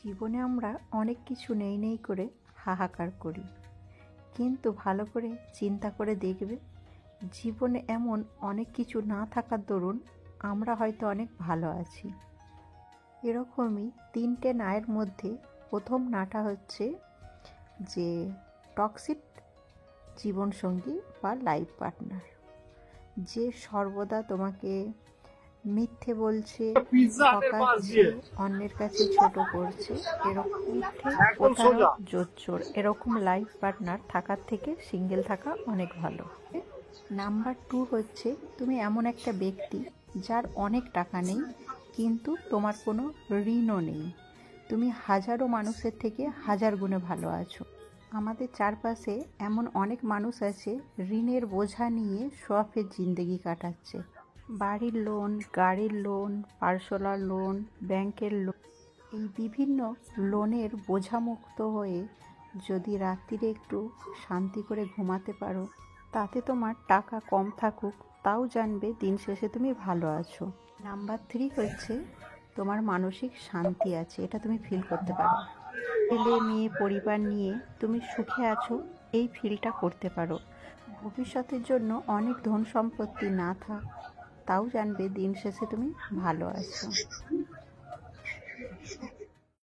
জীবনে আমরা অনেক কিছু নেই নেই করে হাহাকার করি, কিন্তু ভালো করে চিন্তা করে দেখবে জীবনে এমন অনেক কিছু না থাকার দরুন আমরা হয়তো অনেক ভালো আছি। এরকমই তিনটে নায়ের মধ্যে প্রথম নাটা হচ্ছে যে টক্সিক জীবনসঙ্গী বা লাইফ পার্টনার, যে সর্বদা তোমাকে মিথ্যে বলছে, ঠকাচ্ছে, অন্যের কাছে ছোট করছে, এরকম মিথ্যে, প্রতারক, জোচ্চোর এরকম লাইফ পার্টনার থাকার থেকে সিঙ্গেল থাকা অনেক ভালো। নাম্বার 2 হচ্ছে তুমি এমন একটা ব্যক্তি যার অনেক টাকা নেই কিন্তু তোমার কোনো ঋণও নেই, তুমি হাজারো মানুষের থেকে হাজার গুণে ভালো আছো। আমাদের চারপাশে এমন অনেক মানুষ আছে ঋণের বোঝা নিয়ে শখের জিন্দেগি কাটাচ্ছে। বাড়ির লোন, গাড়ির লোন, পার্সোনাল লোন, ব্যাংকের লোন, এই বিভিন্ন লোনের বোঝামুক্ত হয়ে যদি রাত্রিরে একটু শান্তি করে ঘুমাতে পারো, তাতে তোমার টাকা কম থাকুক তাও জানবে দিন শেষে তুমি ভালো আছো। নাম্বার 3 হচ্ছে তোমার মানসিক শান্তি আছে, এটা তুমি ফিল করতে পারো। ছেলে মেয়ে পরিবার নিয়ে তুমি সুখে আছো, এই ফিলটা করতে পারো। ভবিষ্যতের জন্য অনেক ধন সম্পত্তি না থাক তাও জানবে দিন শেষে তুমি ভালো আছো।